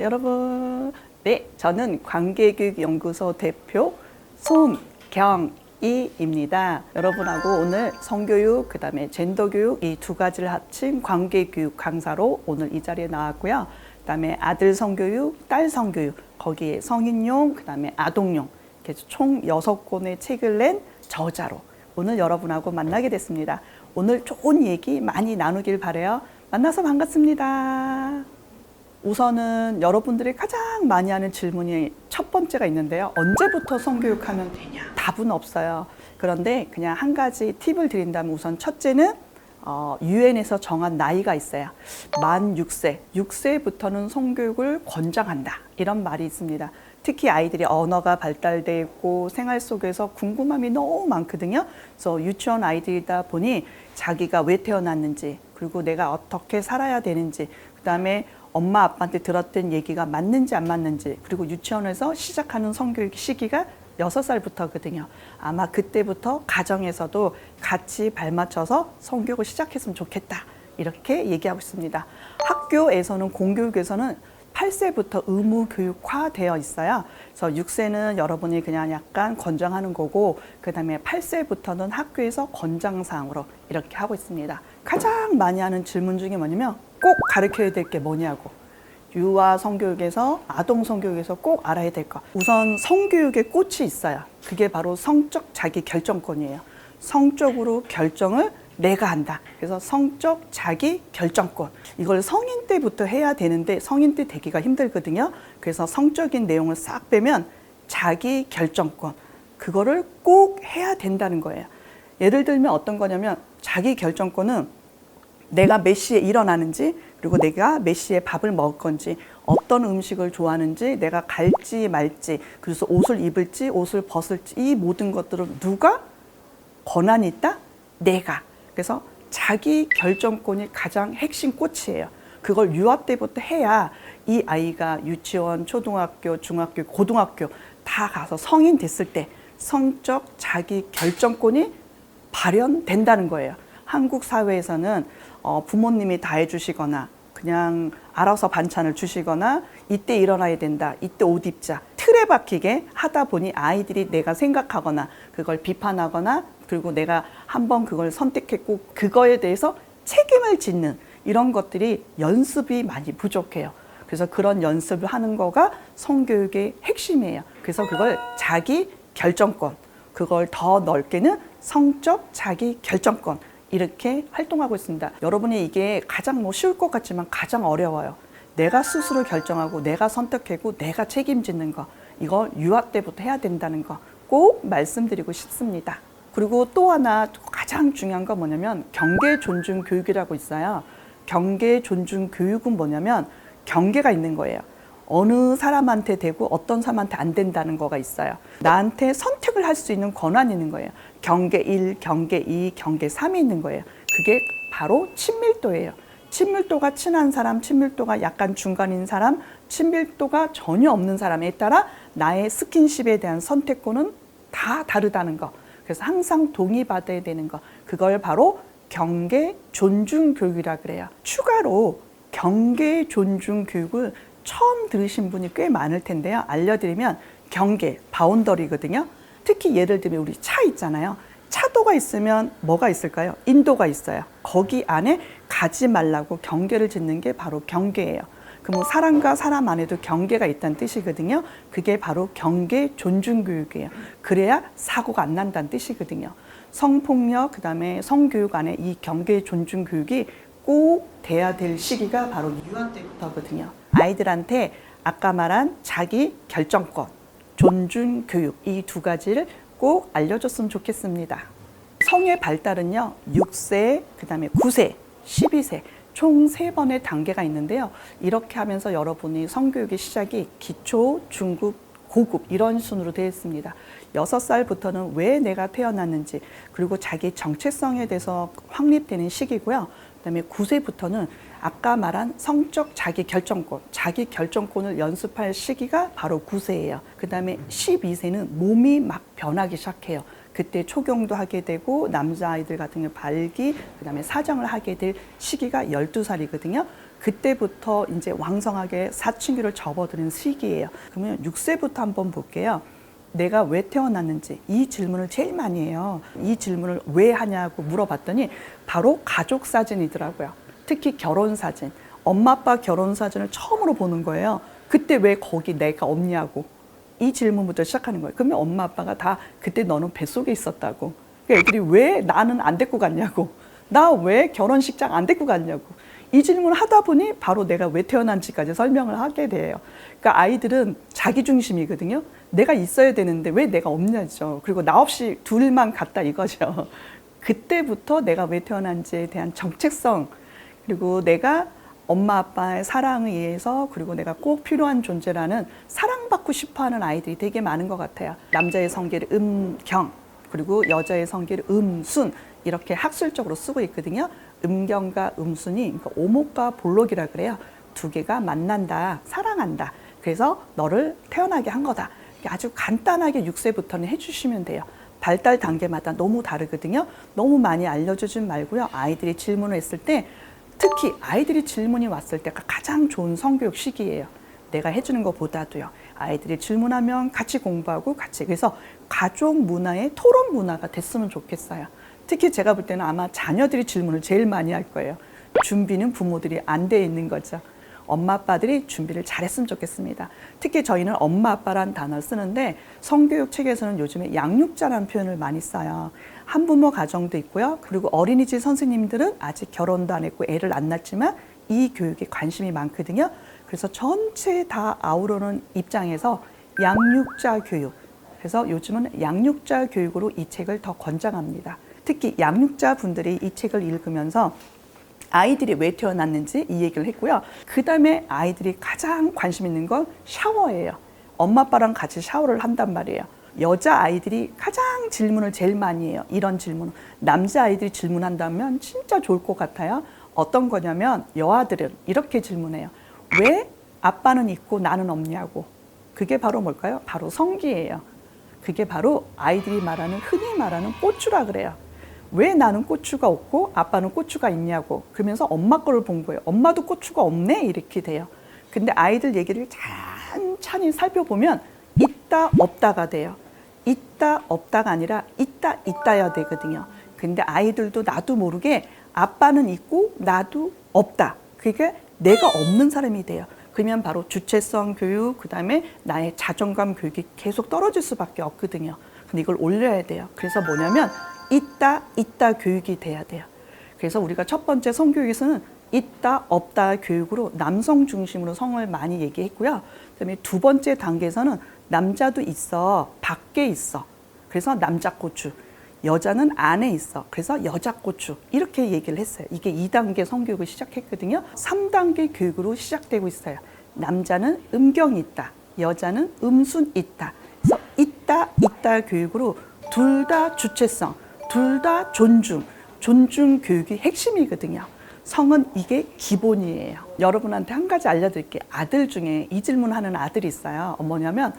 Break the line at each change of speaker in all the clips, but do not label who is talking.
여러분. 네, 저는 관계교육연구소 대표 손경희입니다. 여러분하고 오늘 성교육, 그 다음에 젠더교육 이 두 가지를 합친 관계교육 강사로 오늘 이 자리에 나왔고요. 그 다음에 아들 성교육, 딸 성교육, 거기에 성인용, 그 다음에 아동용, 이렇게 총 6권의 책을 낸 저자로 오늘 여러분하고 만나게 됐습니다. 오늘 좋은 얘기 많이 나누길 바라요. 만나서 반갑습니다. 우선은 여러분들이 가장 많이 하는 질문이 첫 번째가 있는데요. 언제부터 성교육하면 되냐? 답은 없어요. 그런데 그냥 한 가지 팁을 드린다면 우선 첫째는 유엔에서 정한 나이가 있어요. 만 6세, 6세부터는 성교육을 권장한다. 이런 말이 있습니다. 특히 아이들이 언어가 발달돼 있고 생활 속에서 궁금함이 너무 많거든요. 그래서 유치원 아이들이다 보니 자기가 왜 태어났는지, 그리고 내가 어떻게 살아야 되는지, 그다음에 엄마 아빠한테 들었던 얘기가 맞는지 안 맞는지, 그리고 유치원에서 시작하는 성교육 시기가 6살부터거든요. 아마 그때부터 가정에서도 같이 발맞춰서 성교육을 시작했으면 좋겠다. 이렇게 얘기하고 있습니다. 학교에서는, 공교육에서는 8세부터 의무 교육화 되어 있어요. 그래서 6세는 여러분이 그냥 약간 권장하는 거고, 그 다음에 8세부터는 학교에서 권장사항으로 이렇게 하고 있습니다. 가장 많이 하는 질문 중에 뭐냐면 꼭 가르쳐야 될 게 뭐냐고. 유아 성교육에서, 아동 성교육에서 꼭 알아야 될 거. 우선 성교육의 꽃이 있어요. 그게 바로 성적 자기 결정권이에요. 성적으로 결정을 내가 한다. 그래서 성적 자기 결정권. 이걸 성인 때부터 해야 되는데 성인 때 되기가 힘들거든요. 그래서 성적인 내용을 싹 빼면 자기 결정권. 그거를 꼭 해야 된다는 거예요. 예를 들면 어떤 거냐면 자기 결정권은 내가 몇 시에 일어나는지, 그리고 내가 몇 시에 밥을 먹을 건지, 어떤 음식을 좋아하는지, 내가 갈지 말지, 그래서 옷을 입을지, 옷을 벗을지, 이 모든 것들을 누가 권한이 있다? 내가. 그래서 자기 결정권이 가장 핵심 꽃이에요. 그걸 유아 때부터 해야 이 아이가 유치원, 초등학교, 중학교, 고등학교 다 가서 성인 됐을 때 성적 자기 결정권이 발현된다는 거예요. 한국 사회에서는 부모님이 다 해주시거나 그냥 알아서 반찬을 주시거나 이때 일어나야 된다, 이때 옷 입자, 틀에 박히게 하다 보니 아이들이 내가 생각하거나 그걸 비판하거나, 그리고 내가 한번 그걸 선택했고 그거에 대해서 책임을 짓는 이런 것들이 연습이 많이 부족해요. 그래서 그런 연습을 하는 거가 성교육의 핵심이에요. 그래서 그걸 자기 결정권, 그걸 더 넓게는 성적 자기 결정권, 이렇게 활동하고 있습니다. 여러분이 이게 가장 쉬울 것 같지만 가장 어려워요. 내가 스스로 결정하고 내가 선택하고 내가 책임지는 거, 이거 유아 때부터 해야 된다는 거 꼭 말씀드리고 싶습니다. 그리고 또 하나 가장 중요한 건 뭐냐면 경계 존중 교육이라고 있어요. 경계 존중 교육은 뭐냐면 경계가 있는 거예요. 어느 사람한테 되고 어떤 사람한테 안 된다는 거가 있어요. 나한테 선택을 할 수 있는 권한이 있는 거예요. 경계 1, 경계 2, 경계 3이 있는 거예요. 그게 바로 친밀도예요. 친밀도가 친한 사람, 친밀도가 약간 중간인 사람, 친밀도가 전혀 없는 사람에 따라 나의 스킨십에 대한 선택권은 다 다르다는 거. 그래서 항상 동의받아야 되는 거. 그걸 바로 경계 존중 교육이라 그래요. 추가로 경계 존중 교육을 처음 들으신 분이 꽤 많을 텐데요. 알려드리면 경계, 바운더리거든요. 특히 예를 들면 우리 차 있잖아요. 차도가 있으면 뭐가 있을까요? 인도가 있어요. 거기 안에 가지 말라고 경계를 짓는 게 바로 경계예요. 그럼 사람과 사람 안에도 경계가 있다는 뜻이거든요. 그게 바로 경계 존중 교육이에요. 그래야 사고가 안 난다는 뜻이거든요. 성폭력, 그다음에 성교육 안에 이 경계 존중 교육이 꼭 돼야 될 시기가 바로 유아 때부터거든요. 아이들한테 아까 말한 자기 결정권, 존중 교육, 이 두 가지를 꼭 알려줬으면 좋겠습니다. 성의 발달은요, 6세, 그 다음에 9세, 12세, 총 3번의 단계가 있는데요. 이렇게 하면서 여러분이 성교육의 시작이 기초, 중급, 고급 이런 순으로 되어 있습니다. 6살부터는 왜 내가 태어났는지, 그리고 자기 정체성에 대해서 확립되는 시기고요. 그다음에 9세부터는 아까 말한 성적 자기 결정권을 연습할 시기가 바로 9세예요. 그다음에 12세는 몸이 막 변하기 시작해요. 그때 초경도 하게 되고 남자아이들 같은 경우 발기, 그다음에 사정을 하게 될 시기가 12살이거든요. 그때부터 이제 왕성하게 사춘기를 접어드는 시기예요. 그러면 6세부터 한번 볼게요. 내가 왜 태어났는지 이 질문을 제일 많이 해요. 이 질문을 왜 하냐고 물어봤더니 바로 가족 사진이더라고요. 특히 결혼 사진. 엄마 아빠 결혼 사진을 처음으로 보는 거예요. 그때 왜 거기 내가 없냐고. 이 질문부터 시작하는 거예요. 그러면 엄마 아빠가 다 그때 너는 뱃속에 있었다고. 애들이 왜 나는 안 데리고 갔냐고. 나 왜 결혼식장 안 데리고 갔냐고. 이 질문을 하다 보니 바로 내가 왜 태어난지까지 설명을 하게 돼요. 그러니까 아이들은 자기중심이거든요. 내가 있어야 되는데 왜 내가 없냐죠. 그리고 나 없이 둘만 갔다 이거죠. 그때부터 내가 왜 태어난지에 대한 정체성, 그리고 내가 엄마 아빠의 사랑에 의해서, 그리고 내가 꼭 필요한 존재라는 사랑받고 싶어하는 아이들이 되게 많은 것 같아요. 남자의 성기를 음경, 그리고 여자의 성기를 음순, 이렇게 학술적으로 쓰고 있거든요. 음경과 음순이 그러니까 오목과 볼록이라 그래요. 두 개가 만난다, 사랑한다. 그래서 너를 태어나게 한 거다. 아주 간단하게 6세부터는 해주시면 돼요. 발달 단계마다 너무 다르거든요. 너무 많이 알려주지 말고요. 아이들이 질문을 했을 때, 특히 아이들이 질문이 왔을 때가 가장 좋은 성교육 시기예요. 내가 해주는 것보다도요. 아이들이 질문하면 같이 공부하고 같이. 그래서 가족 문화의 토론 문화가 됐으면 좋겠어요. 특히 제가 볼 때는 아마 자녀들이 질문을 제일 많이 할 거예요. 준비는 부모들이 안 돼 있는 거죠. 엄마 아빠들이 준비를 잘했으면 좋겠습니다. 특히 저희는 엄마 아빠라는 단어를 쓰는데 성교육 책에서는 요즘에 양육자라는 표현을 많이 써요. 한부모 가정도 있고요. 그리고 어린이집 선생님들은 아직 결혼도 안 했고 애를 안 낳지만 이 교육에 관심이 많거든요. 그래서 전체 다 아우르는 입장에서 양육자 교육. 그래서 요즘은 양육자 교육으로 이 책을 더 권장합니다. 특히 양육자 분들이 이 책을 읽으면서 아이들이 왜 태어났는지 이 얘기를 했고요. 그 다음에 아이들이 가장 관심 있는 건 샤워예요. 엄마 아빠랑 같이 샤워를 한단 말이에요. 여자 아이들이 가장 질문을 제일 많이 해요. 이런 질문. 남자 아이들이 질문한다면 진짜 좋을 것 같아요. 어떤 거냐면 여아들은 이렇게 질문해요. 왜 아빠는 있고 나는 없냐고. 그게 바로 뭘까요? 바로 성기예요. 그게 바로 아이들이 말하는, 흔히 말하는 꼬추라 그래요. 왜 나는 꼬추가 없고 아빠는 꼬추가 있냐고. 그러면서 엄마 거를 본 거예요. 엄마도 꼬추가 없네? 이렇게 돼요. 근데 아이들 얘기를 찬찬히 살펴보면 있다 없다가 돼요. 있다 없다가 아니라 있다 있다야 되거든요. 근데 아이들도 나도 모르게 아빠는 있고 나도 없다. 그게 내가 없는 사람이 돼요. 그러면 바로 주체성 교육, 그 다음에 나의 자존감 교육이 계속 떨어질 수밖에 없거든요. 근데 이걸 올려야 돼요. 그래서 뭐냐면 있다 있다 교육이 돼야 돼요. 그래서 우리가 첫 번째 성교육에서는 있다 없다 교육으로 남성 중심으로 성을 많이 얘기했고요. 그다음에 두 번째 단계에서는 남자도 있어, 밖에 있어. 그래서 남자 고추. 여자는 안에 있어. 그래서 여자 고추. 이렇게 얘기를 했어요. 이게 2단계 성교육을 시작했거든요. 3단계 교육으로 시작되고 있어요. 남자는 음경이 있다. 여자는 음순 있다. 그래서 있다 있다 교육으로 둘 다 주체성, 둘 다 존중 교육이 핵심이거든요. 성은 이게 기본이에요. 여러분한테 한 가지 알려드릴게요. 아들 중에 이 질문하는 아들이 있어요. 뭐냐면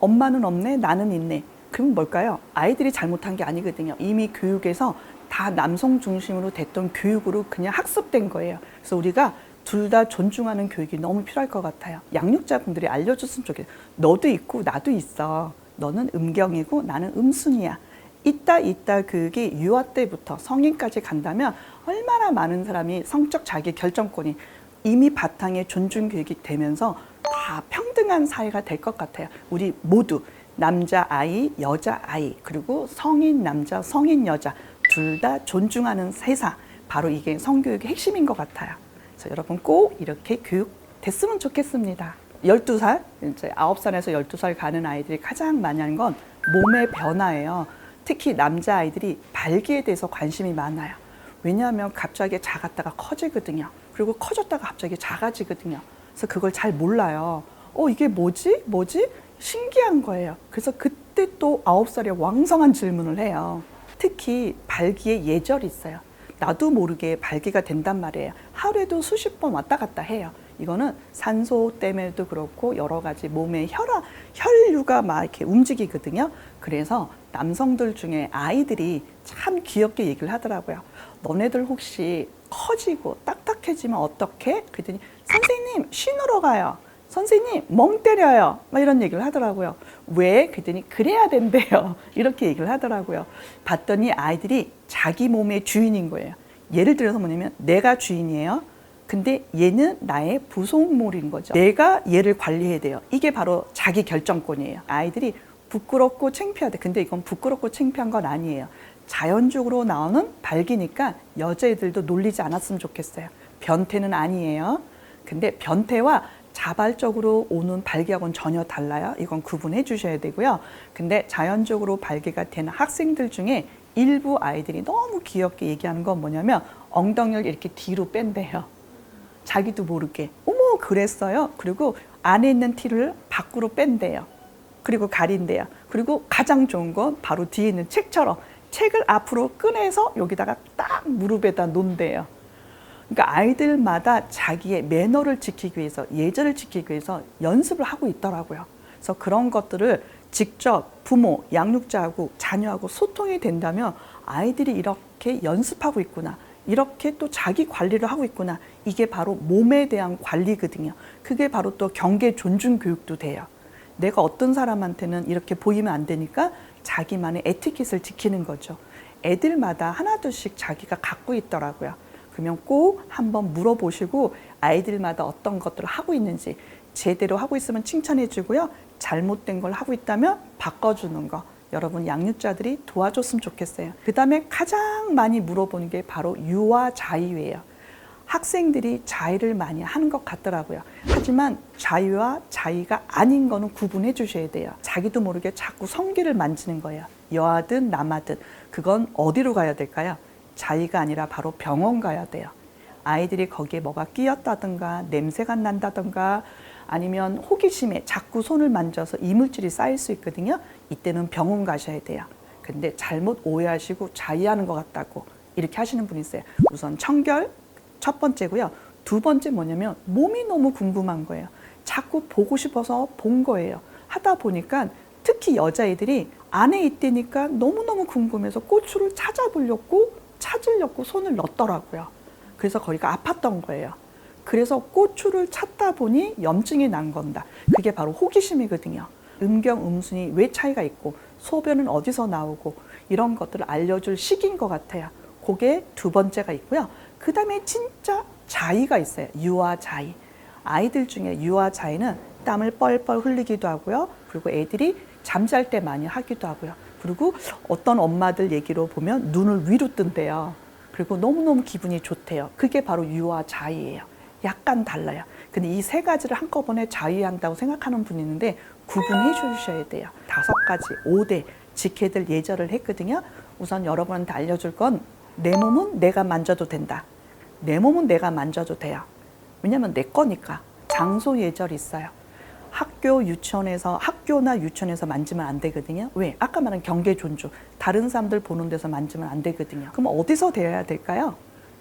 엄마는 없네, 나는 있네. 그럼 뭘까요? 아이들이 잘못한 게 아니거든요. 이미 교육에서 다 남성 중심으로 됐던 교육으로 그냥 학습된 거예요. 그래서 우리가 둘 다 존중하는 교육이 너무 필요할 것 같아요. 양육자분들이 알려줬으면 좋겠어요. 너도 있고 나도 있어. 너는 음경이고 나는 음순이야. 있다 있다 교육이 유아 때부터 성인까지 간다면 얼마나 많은 사람이 성적 자기 결정권이 이미 바탕에 존중 교육이 되면서 다 평등한 사회가 될 것 같아요. 우리 모두 남자 아이, 여자 아이, 그리고 성인 남자, 성인 여자 둘 다 존중하는 세상. 바로 이게 성교육의 핵심인 것 같아요. 그래서 여러분 꼭 이렇게 교육 됐으면 좋겠습니다. 12살, 이제 9살에서 12살 가는 아이들이 가장 많이 하는 건 몸의 변화예요. 특히 남자 아이들이 발기에 대해서 관심이 많아요. 왜냐하면 갑자기 작았다가 커지거든요. 그리고 커졌다가 갑자기 작아지거든요. 그래서 그걸 잘 몰라요. 이게 뭐지? 신기한 거예요. 그래서 그때 또 9살에 왕성한 질문을 해요. 특히 발기에 예절이 있어요. 나도 모르게 발기가 된단 말이에요. 하루에도 수십 번 왔다 갔다 해요. 이거는 산소 때문에도 그렇고 여러 가지 몸의 혈류가 막 이렇게 움직이거든요. 그래서 남성들 중에 아이들이 참 귀엽게 얘기를 하더라고요. 너네들 혹시 커지고 딱딱 심각해지면 어떻게? 그랬더니 선생님 쉬누러 가요. 선생님 멍 때려요. 막 이런 얘기를 하더라고요. 왜? 그랬더니 그래야 된대요. 이렇게 얘기를 하더라고요. 봤더니 아이들이 자기 몸의 주인인 거예요. 예를 들어서 뭐냐면 내가 주인이에요. 근데 얘는 나의 부속물인 거죠. 내가 얘를 관리해야 돼요. 이게 바로 자기 결정권이에요. 아이들이 부끄럽고 창피하대. 근데 이건 부끄럽고 창피한 건 아니에요. 자연적으로 나오는 발기니까 여자애들도 놀리지 않았으면 좋겠어요. 변태는 아니에요. 근데 변태와 자발적으로 오는 발기하고는 전혀 달라요. 이건 구분해 주셔야 되고요. 근데 자연적으로 발기가 되는 학생들 중에 일부 아이들이 너무 귀엽게 얘기하는 건 뭐냐면 엉덩이를 이렇게 뒤로 뺀대요. 자기도 모르게. 어머 그랬어요. 그리고 안에 있는 티를 밖으로 뺀대요. 그리고 가린대요. 그리고 가장 좋은 건 바로 뒤에 있는 책처럼 책을 앞으로 꺼내서 여기다가 딱 무릎에다 놓는대요. 그러니까 아이들마다 자기의 매너를 지키기 위해서, 예절을 지키기 위해서 연습을 하고 있더라고요. 그래서 그런 것들을 직접 부모, 양육자하고 자녀하고 소통이 된다면 아이들이 이렇게 연습하고 있구나. 이렇게 또 자기 관리를 하고 있구나. 이게 바로 몸에 대한 관리거든요. 그게 바로 또 경계 존중 교육도 돼요. 내가 어떤 사람한테는 이렇게 보이면 안 되니까 자기만의 에티켓을 지키는 거죠. 애들마다 하나둘씩 자기가 갖고 있더라고요. 그러면 꼭 한번 물어보시고 아이들마다 어떤 것들을 하고 있는지 제대로 하고 있으면 칭찬해 주고요. 잘못된 걸 하고 있다면 바꿔주는 거. 여러분 양육자들이 도와줬으면 좋겠어요. 그 다음에 가장 많이 물어보는 게 바로 유아 자유예요. 학생들이 자유를 많이 하는 것 같더라고요. 하지만 자유와 자유가 아닌 거는 구분해 주셔야 돼요. 자기도 모르게 자꾸 성기를 만지는 거예요. 여하든 남하든. 그건 어디로 가야 될까요? 자유가 아니라 바로 병원 가야 돼요. 아이들이 거기에 뭐가 끼었다든가 냄새가 난다든가 아니면 호기심에 자꾸 손을 만져서 이물질이 쌓일 수 있거든요. 이때는 병원 가셔야 돼요. 근데 잘못 오해하시고 자유하는 것 같다고 이렇게 하시는 분이 있어요. 우선 청결 첫 번째고요. 두 번째 뭐냐면 몸이 너무 궁금한 거예요. 자꾸 보고 싶어서 본 거예요. 하다 보니까 특히 여자애들이 안에 있다니까 너무너무 궁금해서 고추를 찾으려고 손을 넣더라고요. 그래서 거기가 아팠던 거예요. 그래서 고추를 찾다 보니 염증이 난 건다. 그게 바로 호기심이거든요. 음경, 음순이 왜 차이가 있고 소변은 어디서 나오고 이런 것들을 알려줄 시기인 것 같아요. 그게 두 번째가 있고요. 그 다음에 진짜 자의가 있어요. 유아 자의. 아이들 중에 유아 자의는 땀을 뻘뻘 흘리기도 하고요. 그리고 애들이 잠잘 때 많이 하기도 하고요. 그리고 어떤 엄마들 얘기로 보면 눈을 위로 뜬대요. 그리고 너무너무 기분이 좋대요. 그게 바로 유아 자의예요. 약간 달라요. 근데 이 세 가지를 한꺼번에 자의한다고 생각하는 분이 있는데 구분해 주셔야 돼요. 5가지, 5대 지켜야 될 예절을 했거든요. 우선 여러분한테 알려줄 건 내 몸은 내가 만져도 된다. 내 몸은 내가 만져도 돼요. 왜냐면 내 거니까. 장소 예절이 있어요. 학교나 유치원에서 만지면 안 되거든요. 왜? 아까 말한 경계 존중. 다른 사람들 보는 데서 만지면 안 되거든요. 그럼 어디서 되어야 될까요?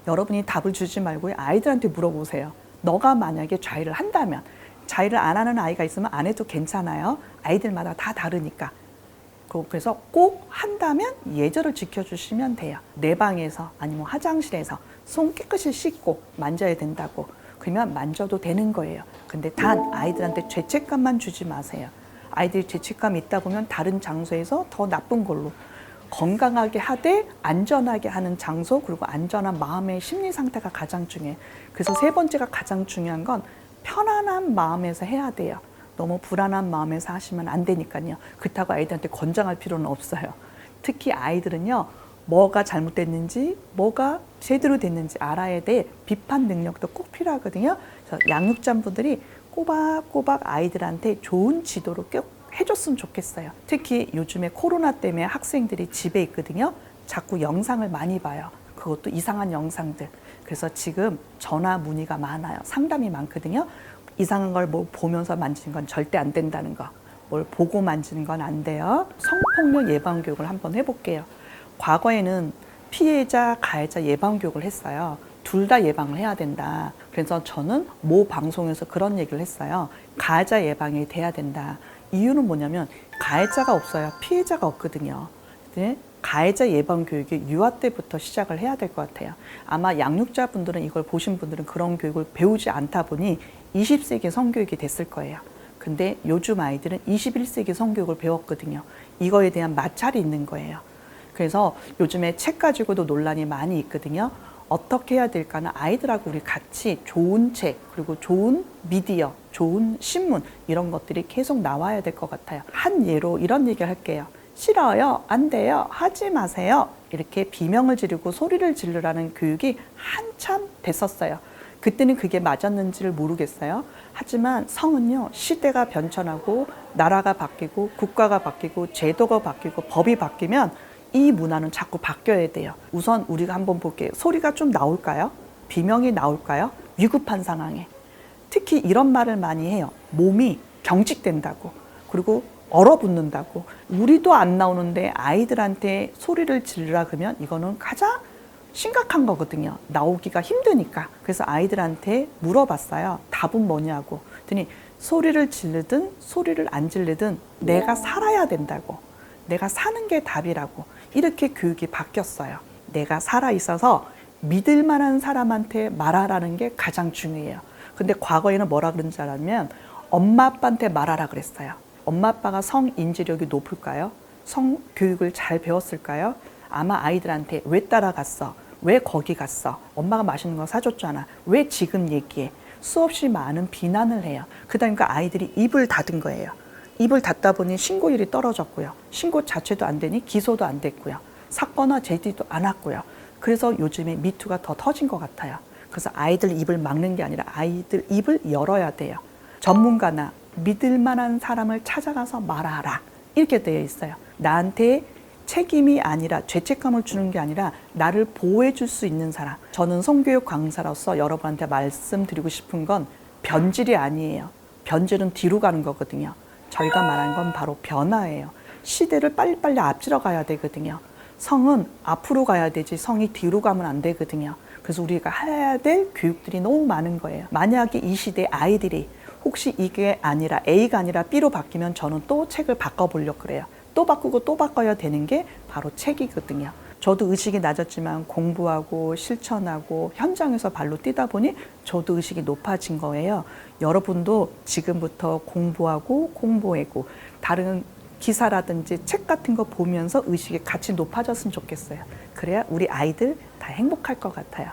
여러분이 답을 주지 말고 아이들한테 물어보세요. 너가 만약에 자위를 한다면, 자위를 안 하는 아이가 있으면 안 해도 괜찮아요. 아이들마다 다 다르니까. 그래서 꼭 한다면 예절을 지켜주시면 돼요. 내 방에서 아니면 화장실에서 손 깨끗이 씻고 만져야 된다고. 그러면 만져도 되는 거예요. 근데 단 아이들한테 죄책감만 주지 마세요. 아이들이 죄책감이 있다 보면 다른 장소에서 더 나쁜 걸로. 건강하게 하되 안전하게 하는 장소, 그리고 안전한 마음의 심리 상태가 가장 중요해요. 그래서 세 번째가 가장 중요한 건 편안한 마음에서 해야 돼요. 너무 불안한 마음에서 하시면 안 되니까요. 그렇다고 아이들한테 권장할 필요는 없어요. 특히 아이들은요, 뭐가 잘못됐는지, 뭐가 제대로 됐는지 알아야 돼. 비판 능력도 꼭 필요하거든요. 그래서 양육자분들이 꼬박꼬박 아이들한테 좋은 지도를 꼭 해줬으면 좋겠어요. 특히 요즘에 코로나 때문에 학생들이 집에 있거든요. 자꾸 영상을 많이 봐요. 그것도 이상한 영상들. 그래서 지금 전화 문의가 많아요. 상담이 많거든요. 이상한 걸 뭐 보면서 만지는 건 절대 안 된다는 거. 뭘 보고 만지는 건 안 돼요. 성폭력 예방 교육을 한번 해볼게요. 과거에는 피해자, 가해자 예방 교육을 했어요. 둘 다 예방을 해야 된다. 그래서 저는 모 방송에서 그런 얘기를 했어요. 가해자 예방이 돼야 된다. 이유는 뭐냐면 가해자가 없어야 피해자가 없거든요. 가해자 예방 교육이 유아 때부터 시작을 해야 될 것 같아요. 아마 양육자분들은 이걸 보신 분들은 그런 교육을 배우지 않다 보니 20세기 성교육이 됐을 거예요. 근데 요즘 아이들은 21세기 성교육을 배웠거든요. 이거에 대한 마찰이 있는 거예요. 그래서 요즘에 책 가지고도 논란이 많이 있거든요. 어떻게 해야 될까는 아이들하고 우리 같이 좋은 책, 그리고 좋은 미디어, 좋은 신문 이런 것들이 계속 나와야 될 것 같아요. 한 예로 이런 얘기를 할게요. 싫어요, 안 돼요, 하지 마세요. 이렇게 비명을 지르고 소리를 지르라는 교육이 한참 됐었어요. 그때는 그게 맞았는지를 모르겠어요. 하지만 성은요, 시대가 변천하고 나라가 바뀌고 국가가 바뀌고 제도가 바뀌고 법이 바뀌면 이 문화는 자꾸 바뀌어야 돼요. 우선 우리가 한번 볼게요. 소리가 좀 나올까요? 비명이 나올까요? 위급한 상황에. 특히 이런 말을 많이 해요. 몸이 경직된다고. 그리고 얼어붙는다고. 우리도 안 나오는데 아이들한테 소리를 지르라 그러면 이거는 가장 심각한 거거든요. 나오기가 힘드니까. 그래서 아이들한테 물어봤어요. 답은 뭐냐고. 그랬더니 소리를 지르든 소리를 안 지르든 내가 살아야 된다고. 내가 사는 게 답이라고. 이렇게 교육이 바뀌었어요. 내가 살아있어서 믿을 만한 사람한테 말하라는 게 가장 중요해요. 근데 과거에는 뭐라 그런지 알았냐면 엄마 아빠한테 말하라 그랬어요. 엄마 아빠가 성인지력이 높을까요? 성교육을 잘 배웠을까요? 아마 아이들한테 왜 따라갔어? 왜 거기 갔어? 엄마가 맛있는 거 사줬잖아. 왜 지금 얘기해? 수없이 많은 비난을 해요. 그러니까 아이들이 입을 닫은 거예요. 입을 닫다 보니 신고율이 떨어졌고요. 신고 자체도 안 되니 기소도 안 됐고요. 사건화 제지도 안 왔고요. 그래서 요즘에 미투가 더 터진 것 같아요. 그래서 아이들 입을 막는 게 아니라 아이들 입을 열어야 돼요. 전문가나 믿을 만한 사람을 찾아가서 말하라. 이렇게 되어 있어요. 나한테 책임이 아니라 죄책감을 주는 게 아니라 나를 보호해 줄 수 있는 사람. 저는 성교육 강사로서 여러분한테 말씀드리고 싶은 건 변질이 아니에요. 변질은 뒤로 가는 거거든요. 저희가 말한 건 바로 변화예요. 시대를 빨리빨리 앞지러 가야 되거든요. 성은 앞으로 가야 되지 성이 뒤로 가면 안 되거든요. 그래서 우리가 해야 될 교육들이 너무 많은 거예요. 만약에 이 시대 아이들이 혹시 이게 아니라 A가 아니라 B로 바뀌면 저는 또 책을 바꿔보려고 그래요. 또 바꾸고 또 바꿔야 되는 게 바로 책이거든요. 저도 의식이 낮았지만 공부하고 실천하고 현장에서 발로 뛰다 보니 저도 의식이 높아진 거예요. 여러분도 지금부터 공부하고 공부하고 다른 기사라든지 책 같은 거 보면서 의식이 같이 높아졌으면 좋겠어요. 그래야 우리 아이들 다 행복할 것 같아요.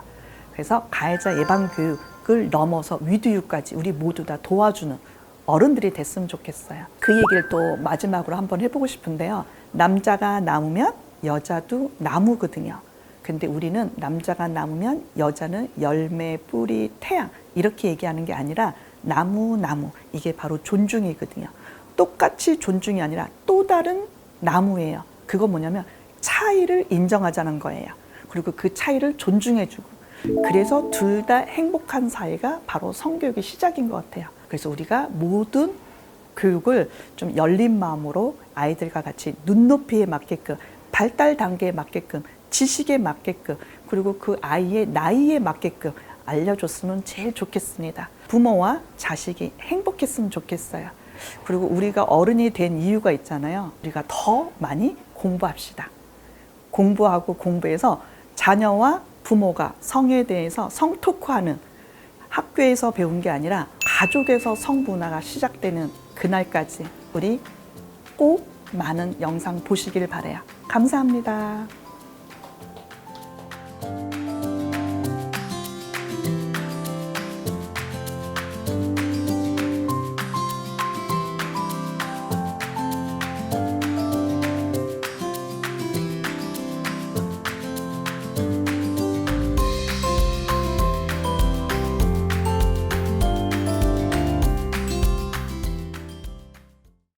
그래서 가해자 예방 교육을 넘어서 위드유까지 우리 모두 다 도와주는 어른들이 됐으면 좋겠어요. 그 얘기를 또 마지막으로 한번 해보고 싶은데요. 남자가 나무면 여자도 나무거든요. 근데 우리는 남자가 나무면 여자는 열매, 뿌리, 태양 이렇게 얘기하는 게 아니라 나무 이게 바로 존중이거든요. 똑같이 존중이 아니라 또 다른 나무예요. 그건 뭐냐면 차이를 인정하자는 거예요. 그리고 그 차이를 존중해주고 그래서 둘 다 행복한 사회가 바로 성교육의 시작인 것 같아요. 그래서 우리가 모든 교육을 좀 열린 마음으로 아이들과 같이 눈높이에 맞게끔 발달 단계에 맞게끔 지식에 맞게끔 그리고 그 아이의 나이에 맞게끔 알려줬으면 제일 좋겠습니다. 부모와 자식이 행복했으면 좋겠어요. 그리고 우리가 어른이 된 이유가 있잖아요. 우리가 더 많이 공부합시다. 공부하고 공부해서 자녀와 부모가 성에 대해서 성토크하는 학교에서 배운 게 아니라 가족에서 성문화가 시작되는 그날까지 우리 꼭 많은 영상 보시길 바라요. 감사합니다.